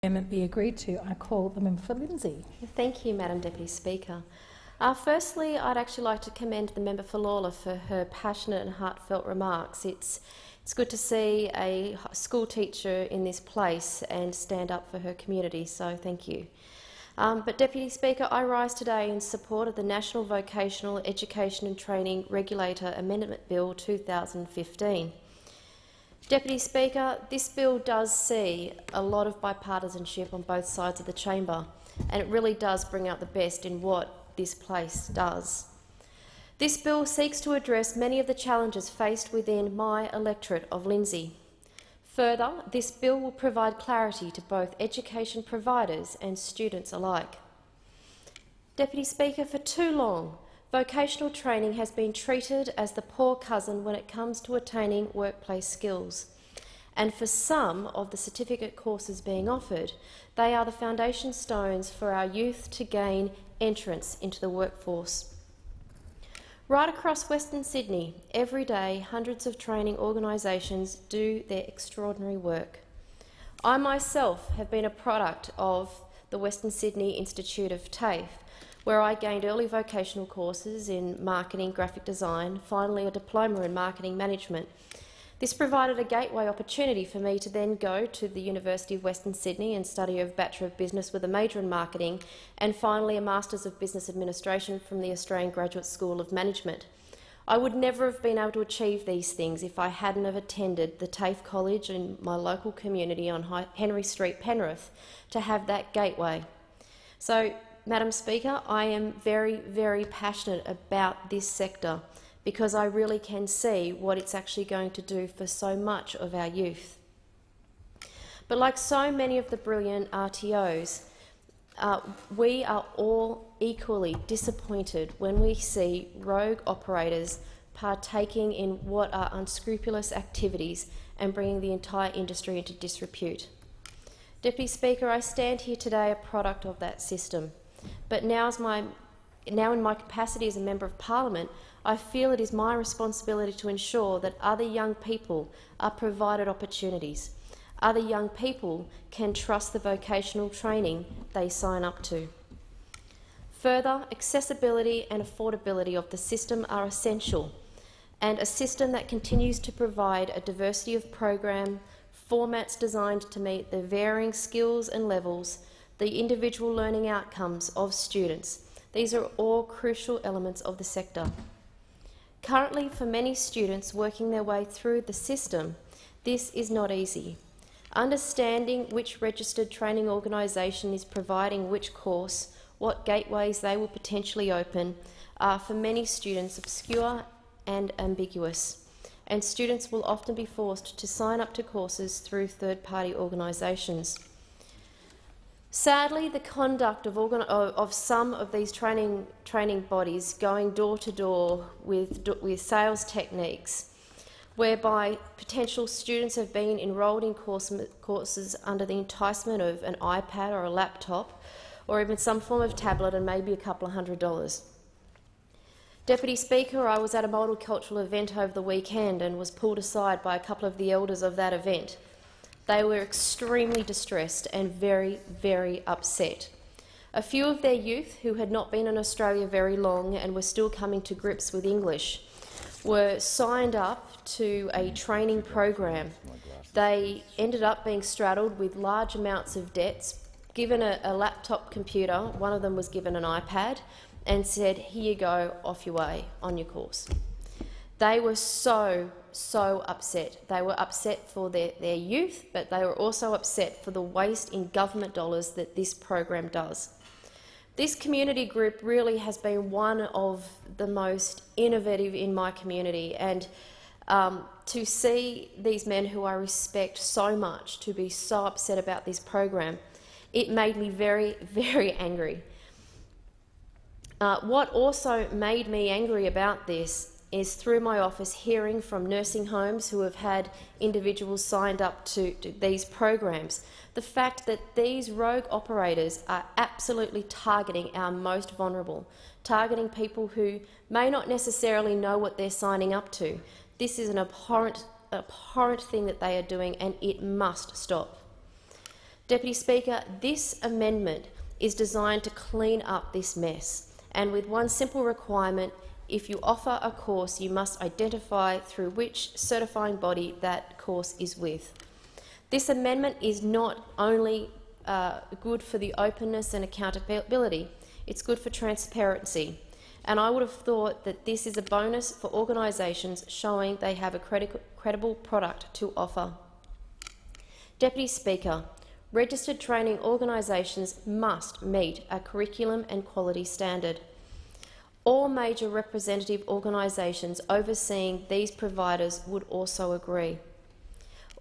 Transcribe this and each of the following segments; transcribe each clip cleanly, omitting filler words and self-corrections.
Amendment be agreed to. I call the member for Lindsay. Thank you, Madam Deputy Speaker. Firstly, I'd actually like to commend the member for Lawler for her passionate and heartfelt remarks. It's good to see a school teacher in this place and stand up for her community, so thank you. But Deputy Speaker, I rise today in support of the National Vocational Education and Training Regulator Amendment Bill 2015. Deputy Speaker, this bill does see a lot of bipartisanship on both sides of the chamber, and it really does bring out the best in what this place does. This bill seeks to address many of the challenges faced within my electorate of Lindsay. Further, this bill will provide clarity to both education providers and students alike. Deputy Speaker, for too long, vocational training has been treated as the poor cousin when it comes to attaining workplace skills. And for some of the certificate courses being offered, they are the foundation stones for our youth to gain entrance into the workforce. Right across Western Sydney, every day, hundreds of training organisations do their extraordinary work. I myself have been a product of the Western Sydney Institute of TAFE, where I gained early vocational courses in marketing, graphic design, finally a diploma in marketing management. This provided a gateway opportunity for me to then go to the University of Western Sydney and study a Bachelor of Business with a major in marketing, and finally a Masters of Business Administration from the Australian Graduate School of Management. I would never have been able to achieve these things if I hadn't have attended the TAFE College in my local community on Henry Street, Penrith, to have that gateway. So, Madam Speaker, I am very, very passionate about this sector, because I really can see what it's actually going to do for so much of our youth. But like so many of the brilliant RTOs, we are all equally disappointed when we see rogue operators partaking in what are unscrupulous activities and bringing the entire industry into disrepute. Deputy Speaker, I stand here today a product of that system, but now in my capacity as a Member of Parliament, I feel it is my responsibility to ensure that other young people are provided opportunities. Other young people can trust the vocational training they sign up to. Further, accessibility and affordability of the system are essential, and a system that continues to provide a diversity of program, formats designed to meet the varying skills and levels, the individual learning outcomes of students. These are all crucial elements of the sector. Currently, for many students working their way through the system, this is not easy. Understanding which registered training organisation is providing which course, what gateways they will potentially open, are for many students obscure and ambiguous, and students will often be forced to sign up to courses through third-party organisations. Sadly, the conduct of some of these training bodies going door to door with sales techniques, whereby potential students have been enrolled in courses under the enticement of an iPad or a laptop, or even some form of tablet and maybe a couple of $100. Deputy Speaker, I was at a multicultural event over the weekend and was pulled aside by a couple of the elders of that event. They were extremely distressed and very, very upset. A few of their youth, who had not been in Australia very long and were still coming to grips with English, were signed up to a training program. They ended up being straddled with large amounts of debts, given a laptop computer. One of them was given an iPad and said, "Here you go, off your way on your course." They were so upset. They were upset for their youth, but they were also upset for the waste in government dollars that this program does. This community group really has been one of the most innovative in my community, and to see these men who I respect so much to be so upset about this program, it made me very, very angry. What also made me angry about this is through my office hearing from nursing homes who have had individuals signed up to these programs, the fact that these rogue operators are absolutely targeting our most vulnerable, targeting people who may not necessarily know what they're signing up to. This is an abhorrent thing that they are doing, and it must stop. Deputy Speaker, this amendment is designed to clean up this mess, and with one simple requirement: if you offer a course, you must identify through which certifying body that course is with. This amendment is not only good for the openness and accountability, it's good for transparency. And I would have thought that this is a bonus for organisations showing they have a credible product to offer. Deputy Speaker, registered training organisations must meet a curriculum and quality standard. All major representative organisations overseeing these providers would also agree.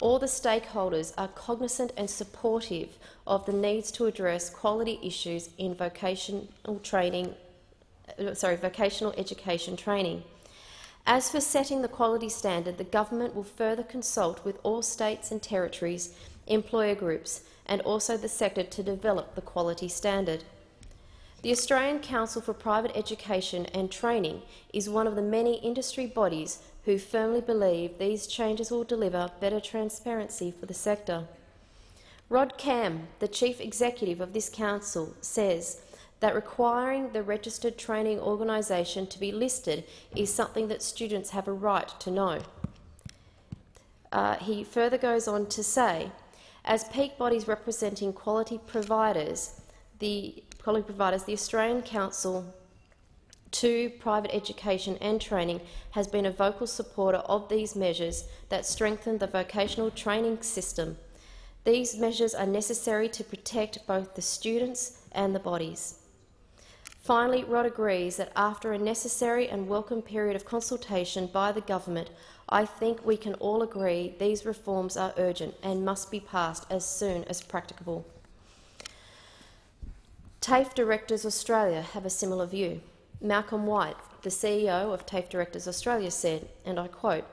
All the stakeholders are cognizant and supportive of the needs to address quality issues in vocational education training. As for setting the quality standard, the government will further consult with all states and territories, employer groups, and also the sector to develop the quality standard. The Australian Council for Private Education and Training is one of the many industry bodies who firmly believe these changes will deliver better transparency for the sector. Rod Cam, the Chief Executive of this council, says that requiring the registered training organisation to be listed is something that students have a right to know. He further goes on to say, as peak bodies representing quality providers, the Australian Council to Private Education and Training has been a vocal supporter of these measures that strengthen the vocational training system. These measures are necessary to protect both the students and the bodies. Finally, Rod agrees that after a necessary and welcome period of consultation by the government, I think we can all agree these reforms are urgent and must be passed as soon as practicable. TAFE Directors Australia have a similar view. Malcolm White, the CEO of TAFE Directors Australia, said, and I quote,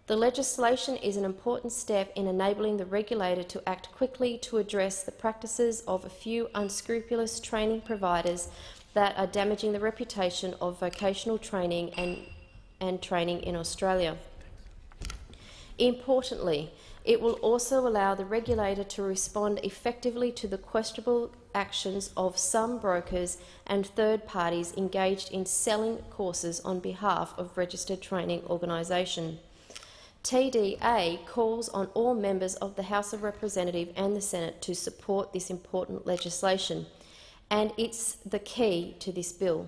"The legislation is an important step in enabling the regulator to act quickly to address the practices of a few unscrupulous training providers that are damaging the reputation of vocational training and training in Australia. Importantly, it will also allow the regulator to respond effectively to the questionable actions of some brokers and third parties engaged in selling courses on behalf of registered training organisation. TDA calls on all members of the House of Representatives and the Senate to support this important legislation, and it's the key to this bill.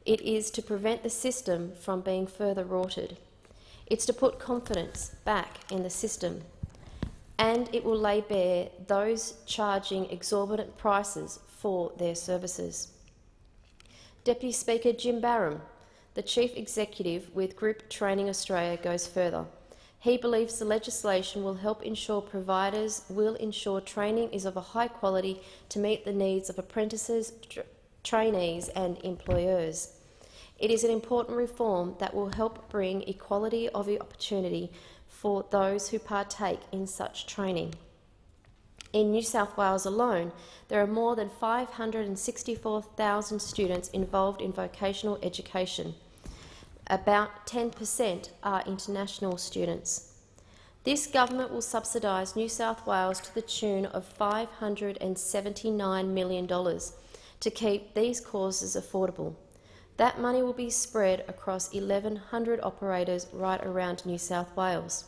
It is to prevent the system from being further rorted. It's to put confidence back in the system, and it will lay bare those charging exorbitant prices for their services. Deputy Speaker Jim Barham, the Chief Executive with Group Training Australia, goes further. He believes the legislation will help ensure providers will ensure training is of a high quality to meet the needs of apprentices, trainees and employers. It is an important reform that will help bring equality of opportunity for those who partake in such training. In New South Wales alone, there are more than 564,000 students involved in vocational education. About 10% are international students. This government will subsidise New South Wales to the tune of $579 million to keep these courses affordable. That money will be spread across 1,100 operators right around New South Wales.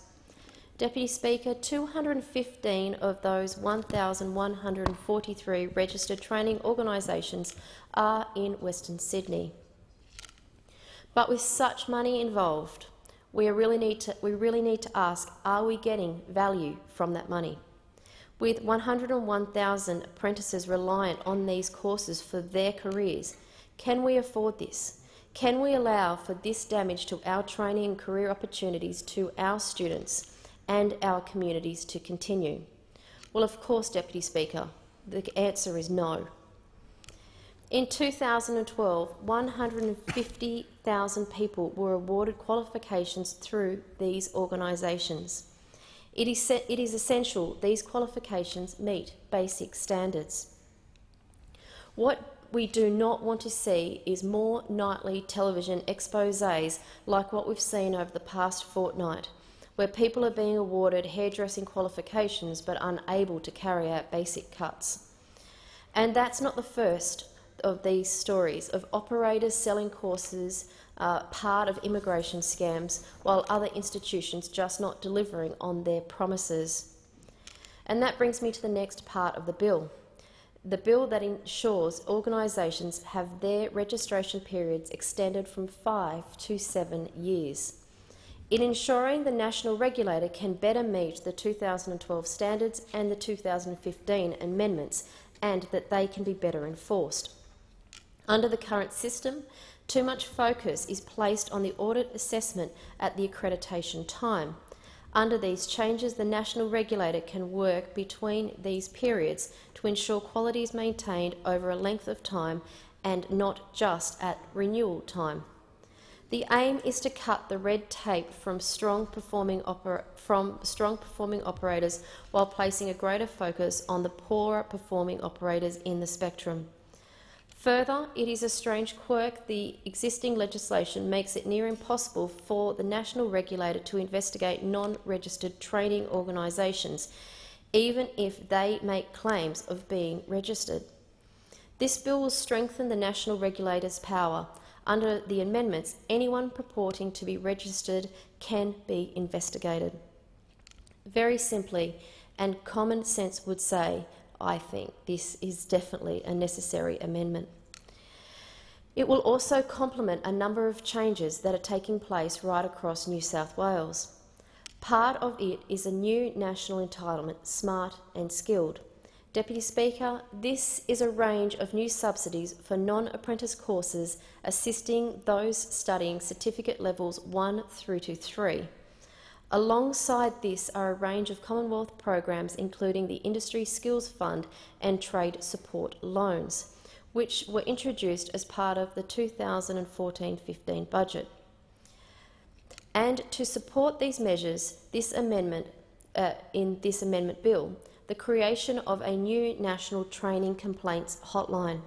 Deputy Speaker, 215 of those 1,143 registered training organisations are in Western Sydney. But with such money involved, we really need to ask, are we getting value from that money? With 101,000 apprentices reliant on these courses for their careers, can we afford this? Can we allow for this damage to our training and career opportunities to our students and our communities to continue? Well, of course, Deputy Speaker, the answer is no. In 2012, 150,000 people were awarded qualifications through these organisations. It is essential these qualifications meet basic standards. What we do not want to see is more nightly television exposés like what we've seen over the past fortnight, where people are being awarded hairdressing qualifications but unable to carry out basic cuts. And that's not the first of these stories of operators selling courses part of immigration scams, while other institutions just not delivering on their promises. And that brings me to the next part of the bill that ensures organisations have their registration periods extended from 5 to 7 years. In ensuring the national regulator can better meet the 2012 standards and the 2015 amendments, and that they can be better enforced. Under the current system, too much focus is placed on the audit assessment at the accreditation time. Under these changes, the national regulator can work between these periods to ensure quality is maintained over a length of time and not just at renewal time. The aim is to cut the red tape from strong performing operators while placing a greater focus on the poorer performing operators in the spectrum. Further, it is a strange quirk the existing legislation makes it near impossible for the national regulator to investigate non-registered training organisations, even if they make claims of being registered. This bill will strengthen the national regulator's power. Under the amendments, anyone purporting to be registered can be investigated. Very simply, and common sense would say, I think this is definitely a necessary amendment. It will also complement a number of changes that are taking place right across New South Wales. Part of it is a new national entitlement, Smart and Skilled. Deputy Speaker, this is a range of new subsidies for non-apprentice courses assisting those studying certificate levels 1 through to 3. Alongside this are a range of Commonwealth programs including the Industry Skills Fund and Trade Support Loans, which were introduced as part of the 2014-15 budget. And to support these measures, in this amendment bill, the creation of a new National Training Complaints Hotline.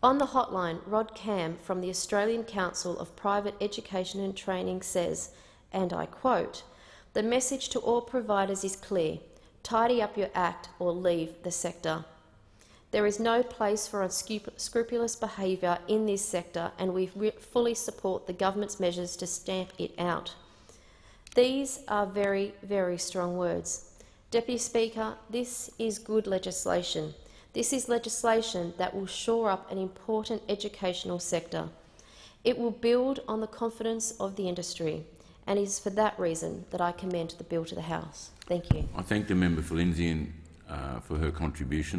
On the hotline, Rod Cam from the Australian Council of Private Education and Training says, and I quote, "The message to all providers is clear: tidy up your act or leave the sector. There is no place for unscrupulous behaviour in this sector, and we fully support the government's measures to stamp it out." These are very, very strong words. Deputy Speaker, this is good legislation. This is legislation that will shore up an important educational sector. It will build on the confidence of the industry, and it is for that reason that I commend the bill to the House. Thank you. I thank the member for Lindsay and for her contribution.